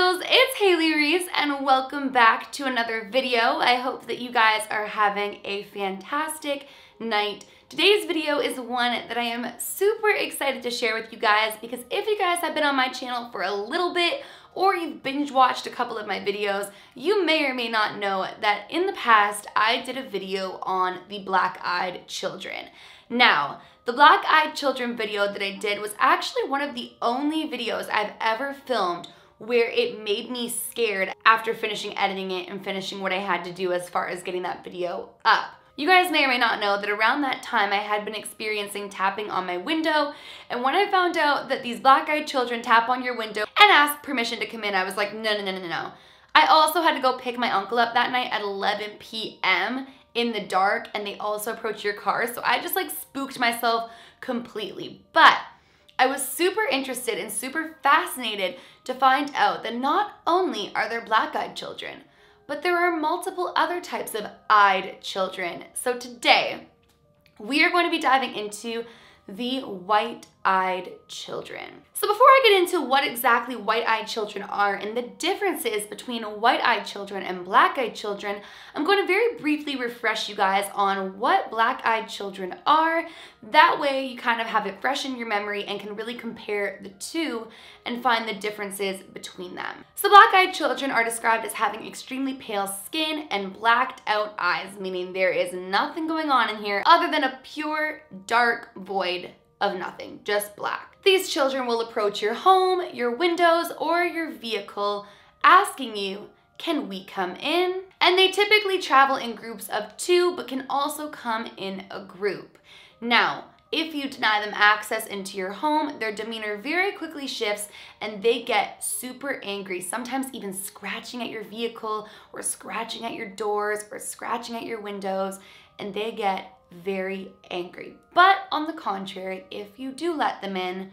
angels, it's Hailey Reese and welcome back to another video. I hope that you guys are having a fantastic night. Today's video is one that I am super excited to share with you guys because if you guys have been on my channel for a little bit or you've binge watched a couple of my videos, you may or may not know that in the past I did a video on the black-eyed children. Now, the black-eyed children video that I did was actually one of the only videos I've ever filmed where it made me scared after finishing editing it and finishing what I had to do as far as getting that video up. You guys may or may not know that around that time I had been experiencing tapping on my window, and when I found out that these black-eyed children tap on your window and ask permission to come in, I was like, no. I also had to go pick my uncle up that night at 11 p.m. in the dark, and they also approached your car, so I just like spooked myself completely. But I was super interested and super fascinated to find out that not only are there black-eyed children, but there are multiple other types of eyed children. So today, we are going to be diving into the white-eyed children. So before I get into what exactly white-eyed children are and the differences between white-eyed children and black-eyed children, I'm going to very briefly refresh you guys on what black-eyed children are. That way you kind of have it fresh in your memory and can really compare the two and find the differences between them. So black-eyed children are described as having extremely pale skin and blacked out eyes, meaning there is nothing going on in here other than a pure dark void of nothing, just black. These children will approach your home, your windows, or your vehicle asking you, "Can we come in?" And they typically travel in groups of 2, but can also come in a group. Now, if you deny them access into your home, their demeanor very quickly shifts and they get super angry, sometimes even scratching at your vehicle or scratching at your doors or scratching at your windows, and they get very angry. But on the contrary, if you do let them in,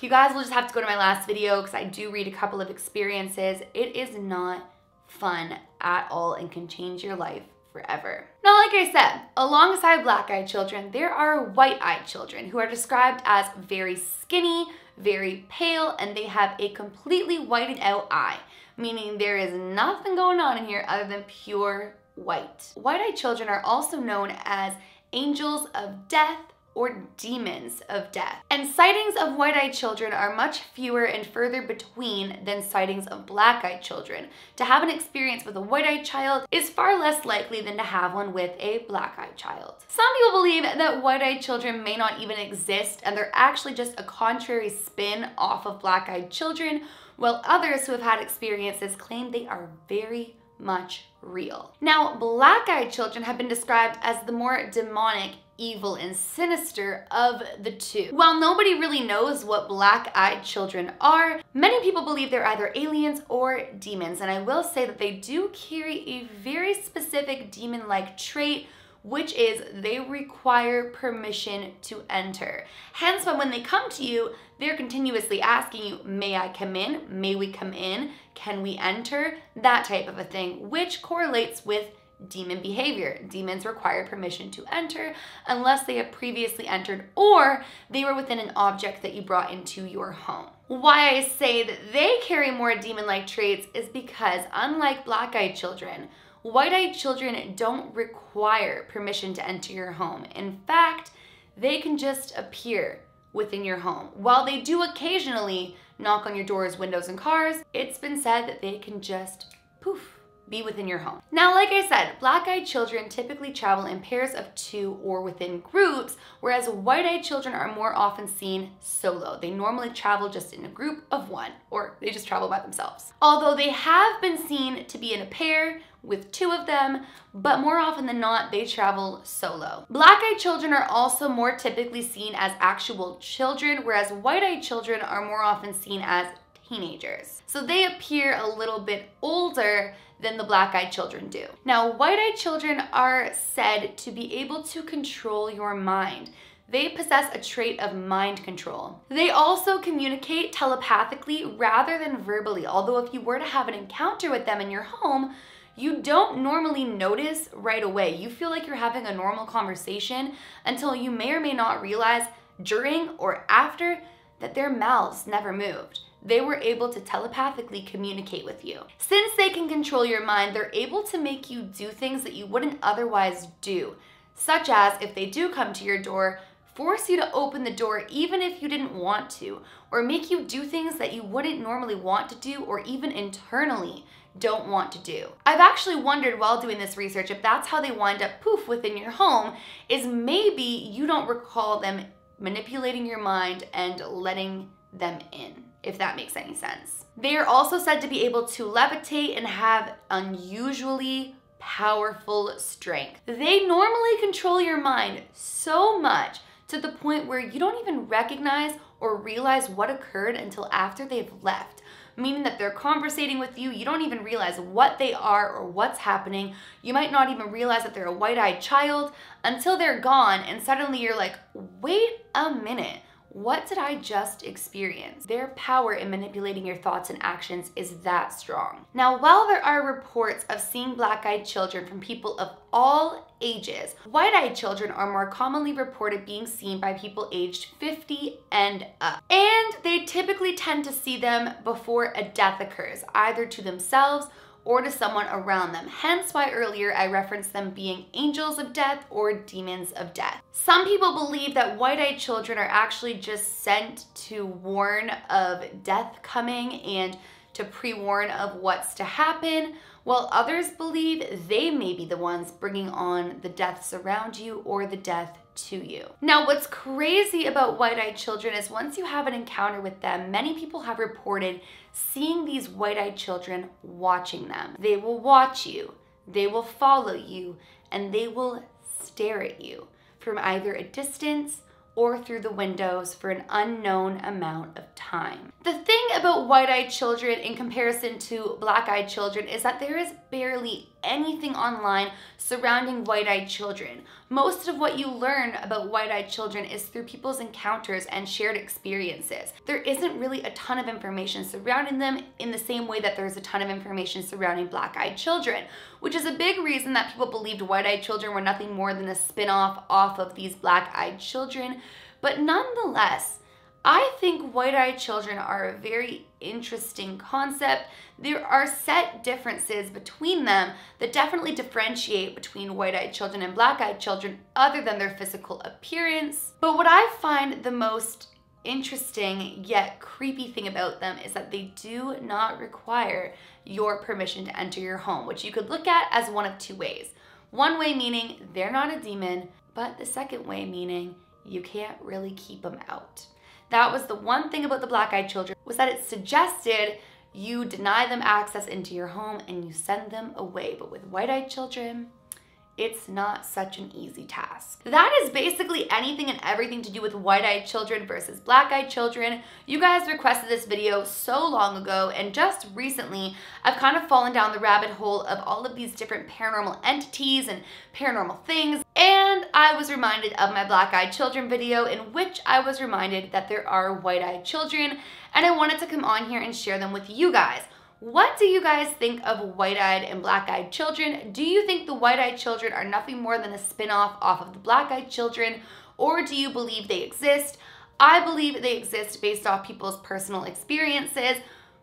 you guys will just have to go to my last video because I do read a couple of experiences. It is not fun at all and can change your life forever. Now, like I said, alongside black-eyed children, there are white-eyed children who are described as very skinny, very pale, and they have a completely whited out eye, meaning there is nothing going on in here other than pure white. White-eyed children are also known as angels of death or demons of death. And sightings of white-eyed children are much fewer and further between than sightings of black-eyed children. To have an experience with a white-eyed child is far less likely than to have one with a black-eyed child. Some people believe that white-eyed children may not even exist and they're actually just a contrary spin off of black-eyed children, while others who have had experiences claim they are very much real. Now, black-eyed children have been described as the more demonic, evil, and sinister of the two. While nobody really knows what black-eyed children are, many people believe they're either aliens or demons, and I will say that they do carry a very specific demon-like trait, which is they require permission to enter. Hence, when they come to you, they're continuously asking you, "May I come in? May we come in? Can we enter?" That type of a thing, which correlates with demon behavior. Demons require permission to enter unless they have previously entered or they were within an object that you brought into your home. Why I say that they carry more demon-like traits is because unlike black-eyed children, white-eyed children don't require permission to enter your home. In fact, they can just appear within your home. While they do occasionally knock on your doors, windows, and cars, it's been said that they can just poof, be within your home. Now, like I said, black-eyed children typically travel in pairs of 2 or within groups, whereas white-eyed children are more often seen solo. They normally travel just in a group of 1, or they just travel by themselves. Although they have been seen to be in a pair with 2 of them, but more often than not, they travel solo. Black-eyed children are also more typically seen as actual children, whereas white-eyed children are more often seen as teenagers. So they appear a little bit older than the black-eyed children do. Now, white-eyed children are said to be able to control your mind. They possess a trait of mind control. They also communicate telepathically rather than verbally, although if you were to have an encounter with them in your home, you don't normally notice right away. You feel like you're having a normal conversation until you may or may not realize during or after that their mouths never moved. They were able to telepathically communicate with you. Since they can control your mind, they're able to make you do things that you wouldn't otherwise do, such as, if they do come to your door, force you to open the door even if you didn't want to, or make you do things that you wouldn't normally want to do or even internally don't want to do. I've actually wondered while doing this research if that's how they wind up poof within your home, is maybe you don't recall them manipulating your mind and letting them in, if that makes any sense. They are also said to be able to levitate and have unusually powerful strength. They normally control your mind so much to the point where you don't even recognize or realize what occurred until after they've left. Meaning that they're conversating with you, you don't even realize what they are or what's happening. You might not even realize that they're a white-eyed child until they're gone, and suddenly you're like, wait a minute. What did I just experience? Their power in manipulating your thoughts and actions is that strong. Now, while there are reports of seeing black-eyed children from people of all ages, white-eyed children are more commonly reported being seen by people aged 50 and up. And they typically tend to see them before a death occurs, either to themselves or to someone around them. Hence why earlier I referenced them being angels of death or demons of death. Some people believe that white-eyed children are actually just sent to warn of death coming and to pre-warn of what's to happen, while others believe they may be the ones bringing on the deaths around you or the death to you. Now, what's crazy about white-eyed children is once you have an encounter with them, many people have reported seeing these white-eyed children watching them. They will watch you, they will follow you, and they will stare at you from either a distance or through the windows for an unknown amount of time. The thing about white-eyed children in comparison to black-eyed children is that there is barely anything online surrounding white-eyed children. Most of what you learn about white-eyed children is through people's encounters and shared experiences. There isn't really a ton of information surrounding them in the same way that there's a ton of information surrounding black-eyed children, which is a big reason that people believed white-eyed children were nothing more than a spin-off off of these black-eyed children. But nonetheless, I think white-eyed children are a very interesting concept. There are set differences between them that definitely differentiate between white-eyed children and black-eyed children other than their physical appearance. But what I find the most interesting yet creepy thing about them is that they do not require your permission to enter your home, which you could look at as one of two ways. One way meaning they're not a demon, but the second way meaning you can't really keep them out. That was the one thing about the black-eyed children, was that it suggested you deny them access into your home and you send them away. But with white-eyed children, it's not such an easy task. That is basically anything and everything to do with white-eyed children versus black-eyed children. You guys requested this video so long ago, and just recently, I've kind of fallen down the rabbit hole of all of these different paranormal entities and paranormal things, and I was reminded of my black-eyed children video in which I was reminded that there are white-eyed children, and I wanted to come on here and share them with you guys. What do you guys think of white-eyed and black-eyed children? Do you think the white-eyed children are nothing more than a spin-off off of the black-eyed children, or do you believe they exist? I believe they exist based off people's personal experiences,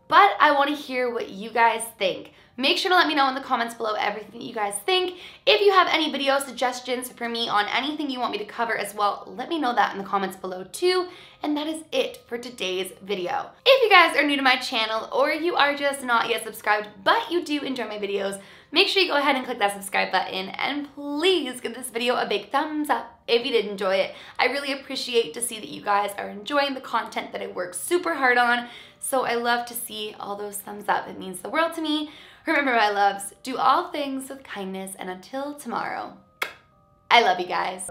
but I want to hear what you guys think. Make sure to let me know in the comments below everything that you guys think. If you have any video suggestions for me on anything you want me to cover as well, let me know that in the comments below too. And that is it for today's video. If you guys are new to my channel or you are just not yet subscribed, but you do enjoy my videos, make sure you go ahead and click that subscribe button, and please give this video a big thumbs up if you did enjoy it. I really appreciate to see that you guys are enjoying the content that I work super hard on. So I love to see all those thumbs up. It means the world to me. Remember, my loves, do all things with kindness, and until tomorrow, I love you guys.